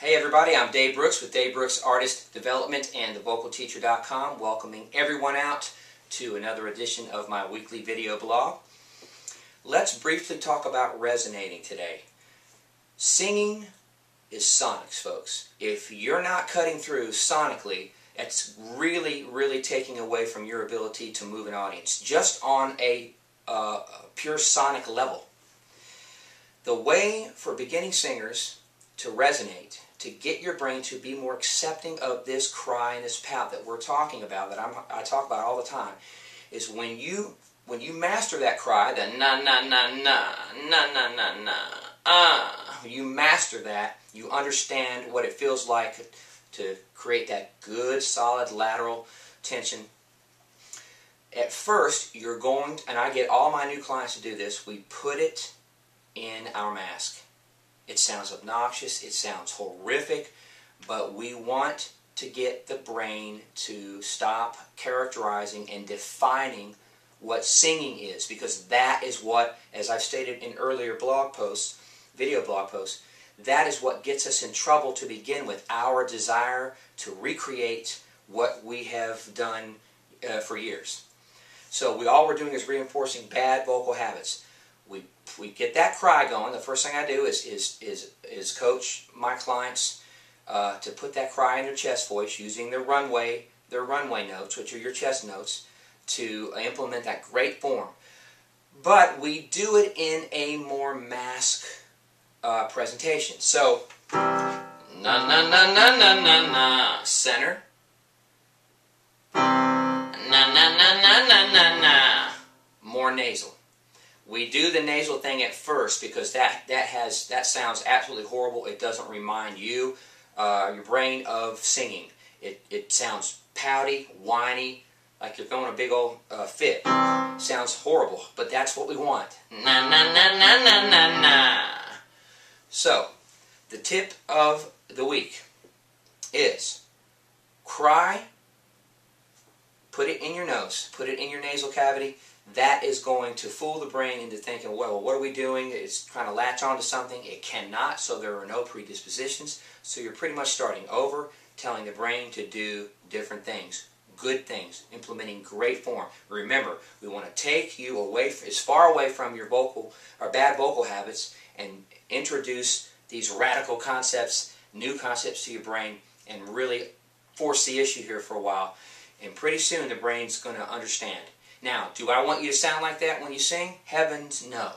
Hey everybody, I'm Dave Brooks with Dave Brooks Artist Development and TheVocalTeacher.com, welcoming everyone out to another edition of my weekly video blog. Let's briefly talk about resonating today. Singing is sonics, folks. If you're not cutting through sonically, it's really taking away from your ability to move an audience, just on a pure sonic level. The way for beginning singers to resonate, to get your brain to be more accepting of this cry and this pout that we're talking about, that I talk about all the time, is when you master that cry, the na na na na na na na na you master that, you understand what it feels like to create that good solid lateral tension. At first, you're going, and I get all my new clients to do this, we put it in our mask. It sounds obnoxious, it sounds horrific, but we want to get the brain to stop characterizing and defining what singing is, because that is what, as I've stated in earlier blog posts, video blog posts, that is what gets us in trouble to begin with, our desire to recreate what we have done for years. So all we're doing is reinforcing bad vocal habits. We get that cry going. The first thing I do is coach my clients to put that cry in their chest voice using their runway notes, which are your chest notes, to implement that great form. But we do it in a more mask presentation. So na na na na na na na, center. Na na na na na na na, more nasal. We do the nasal thing at first because that sounds absolutely horrible. It doesn't remind you, your brain, of singing. It sounds pouty, whiny, like you're throwing a big old fit. Sounds horrible, but that's what we want. Na na na na na na na. So, the tip of the week is cry, put it in your nose, put it in your nasal cavity. That is going to fool the brain into thinking, well, what are we doing? It's trying to latch onto something. It cannot, so there are no predispositions. So you're pretty much starting over, telling the brain to do different things, good things, implementing great form. Remember, we want to take you away, as far away from your vocal or bad vocal habits, and introduce these radical concepts, new concepts to your brain, and really force the issue here for a while. And pretty soon the brain's going to understand. Now, do I want you to sound like that when you sing? Heavens, no.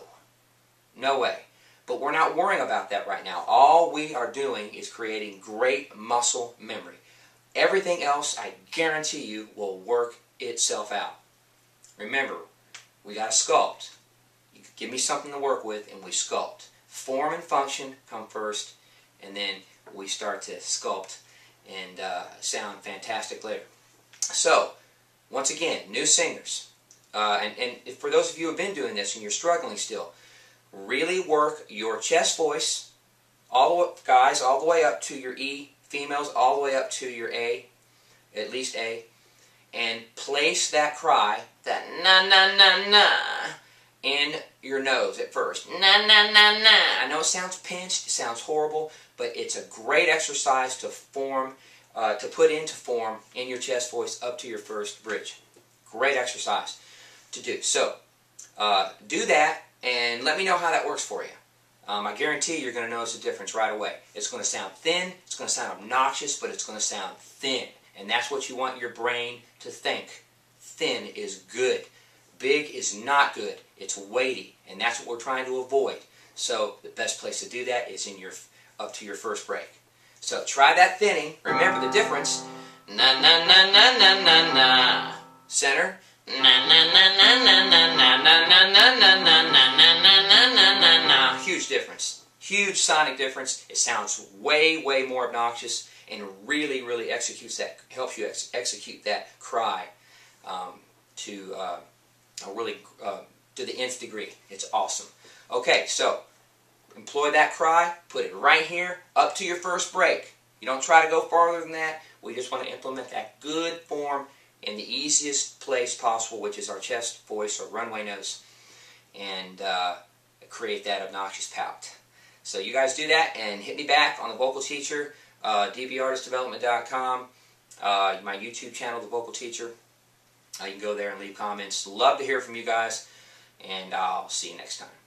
No way. But we're not worrying about that right now. All we are doing is creating great muscle memory. Everything else, I guarantee you, will work itself out. Remember, we got to sculpt. You give me something to work with, and we sculpt. Form and function come first, and then we start to sculpt and sound fantastic later. So, once again, new singers. And for those of you who have been doing this and you're struggling still, really work your chest voice, guys, all the way up to your E, females all the way up to your A, at least A, and place that cry, that na na na na, in your nose at first. Na na na na. I know it sounds pinched, it sounds horrible, but it's a great exercise to form, to put into form in your chest voice up to your first bridge. Great exercise to do. So, do that and let me know how that works for you. I guarantee you're going to notice a difference right away. It's going to sound thin, it's going to sound obnoxious, but it's going to sound thin. And that's what you want your brain to think. Thin is good. Big is not good. It's weighty, and that's what we're trying to avoid. So, the best place to do that is in up to your first break. So, try that thinning. Remember the difference. Na na na na na na na. Center. Na na na na na na na na na na na na na na na na na. Huge difference. Huge sonic difference. It sounds way more obnoxious and really executes that, helps you execute that cry to the nth degree. It's awesome. Okay, so employ that cry, put it right here, up to your first break. You don't try to go farther than that. We just want to implement that good form in the easiest place possible, which is our chest voice or runway notes, and create that obnoxious pout. So So you guys do that and hit me back on the Vocal Teacher, dbartistdevelopment.com, my YouTube channel, The Vocal Teacher. You can go there and leave comments. Love to hear from you guys, and I'll see you next time.